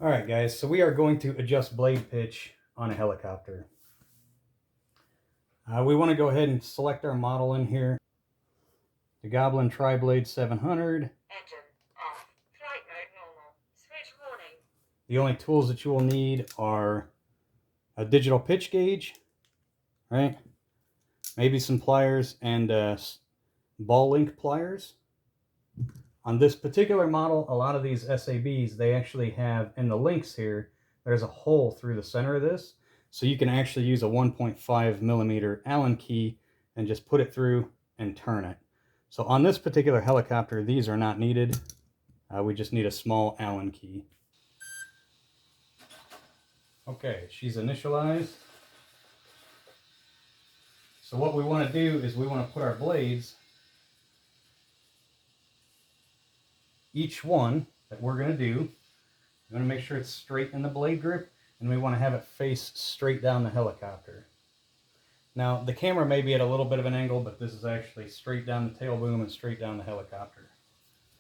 All right, guys, so we are going to adjust blade pitch on a helicopter. We want to go ahead and select our model in here. The Goblin Tri-Blade 700. Engine off. Flight mode normal. Switch warning. The only tools that you will need are a digital pitch gauge, right? Maybe some pliers and ball link pliers. On this particular model, a lot of these SABs, they actually have, in the links here, there's a hole through the center of this. So you can actually use a 1.5 millimeter Allen key and just put it through and turn it. So on this particular helicopter, these are not needed. We just need a small Allen key. Okay, she's initialized. So what we want to do is we want to put our blades, each one that we're going to do, we want to make sure it's straight in the blade grip, and we want to have it face straight down the helicopter. Now, the camera may be at a little bit of an angle, but this is actually straight down the tail boom and straight down the helicopter.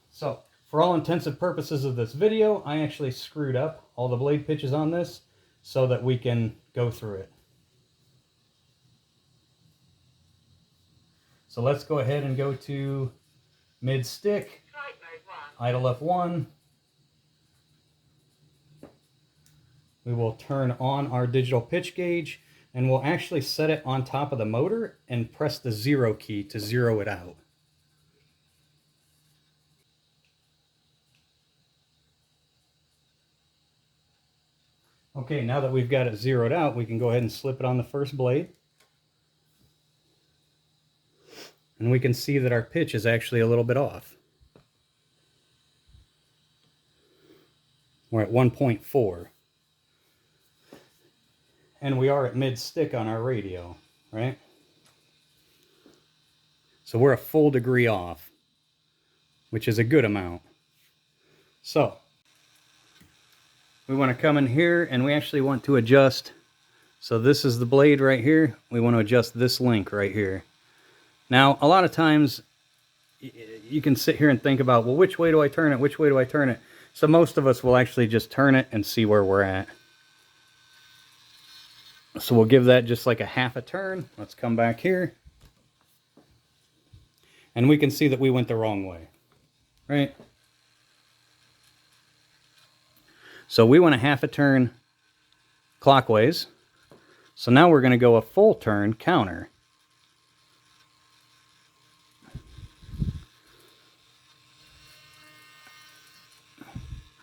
So, for all intents and purposes of this video, I actually screwed up all the blade pitches on this so that we can go through it. So let's go ahead and go to mid-stick, idle F1. We will turn on our digital pitch gauge, and we'll actually set it on top of the motor and press the 0 key to zero it out. Okay, now that we've got it zeroed out, we can go ahead and slip it on the first blade. And we can see that our pitch is actually a little bit off. We're at 1.4. And we are at mid-stick on our radio, right? So we're a full degree off, which is a good amount. So we want to come in here and we actually want to adjust. So this is the blade right here. We want to adjust this link right here. Now, a lot of times you can sit here and think about, well, which way do I turn it? Which way do I turn it? So most of us will actually just turn it and see where we're at. So we'll give that just like a half a turn. Let's come back here. And we can see that we went the wrong way, right? So we want a half a turn clockwise. So now we're going to go a full turn counter.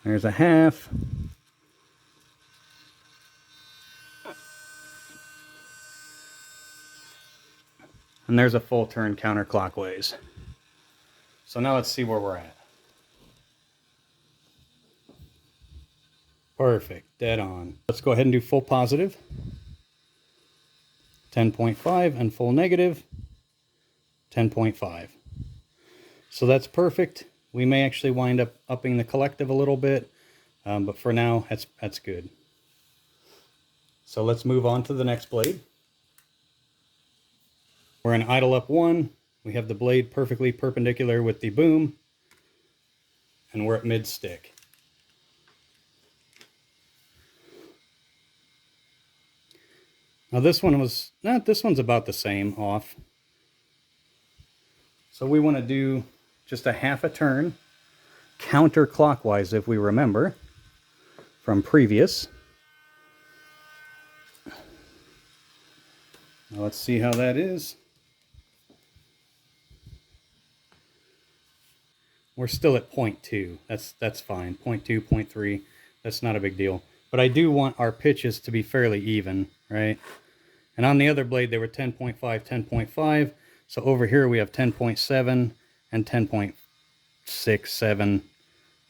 There's a half. And there's a full turn counterclockwise. So now let's see where we're at. Perfect, dead on. Let's go ahead and do full positive. 10.5 and full negative. 10.5. So that's perfect. We may actually wind up upping the collective a little bit, but for now, that's good. So let's move on to the next blade. We're in idle up 1. We have the blade perfectly perpendicular with the boom, and we're at mid-stick. Now this one's about the same off. So we want to do just a half a turn counterclockwise, if we remember from previous. Now let's see how that is. We're still at 0.2. That's fine. 0.2, 0.3. That's not a big deal. But I do want our pitches to be fairly even, right? And on the other blade, they were 10.5, 10.5. So over here we have 10.7 and 10.6, 7.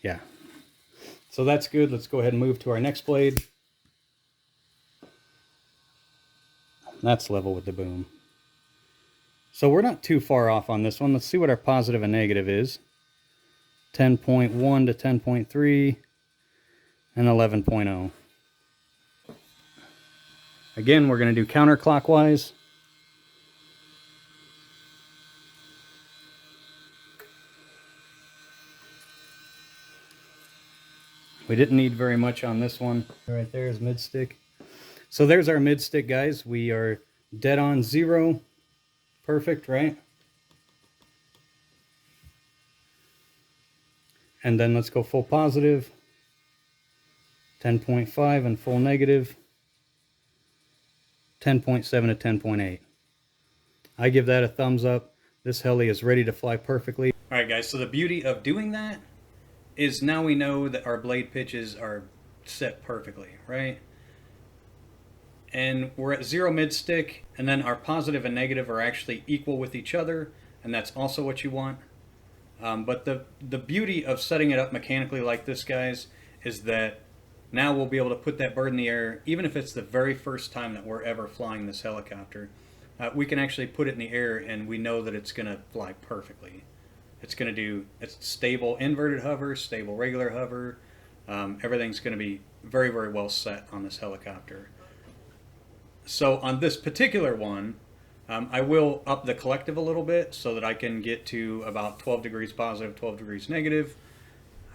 Yeah. So that's good. Let's go ahead and move to our next blade. That's level with the boom. So we're not too far off on this one. Let's see what our positive and negative is. 10.1 to 10.3 and 11.0. Again, we're going to do counterclockwise. We didn't need very much on this one. Right there is mid stick. So there's our mid stick, guys. We are dead on 0. Perfect, right? And then let's go full positive, 10.5, and full negative, 10.7 to 10.8. I give that a thumbs up. This heli is ready to fly perfectly. All right, guys, so the beauty of doing that is now we know that our blade pitches are set perfectly, right? And we're at 0 mid stick, and then our positive and negative are actually equal with each other, and that's also what you want. But the beauty of setting it up mechanically like this, guys, is that now we'll be able to put that bird in the air, even if it's the very first time that we're ever flying this helicopter. We can actually put it in the air and we know that it's going to fly perfectly. It's going to do, it's stable inverted hover, stable regular hover. Everything's going to be very, very well set on this helicopter. So on this particular one, I will up the collective a little bit so that I can get to about 12 degrees positive, 12 degrees negative.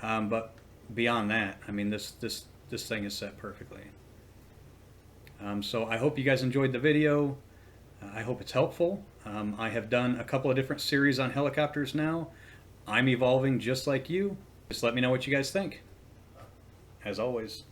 But beyond that, I mean, this thing is set perfectly. So I hope you guys enjoyed the video. I hope it's helpful. I have done a couple of different series on helicopters now. I'm evolving just like you. Just let me know what you guys think. As always.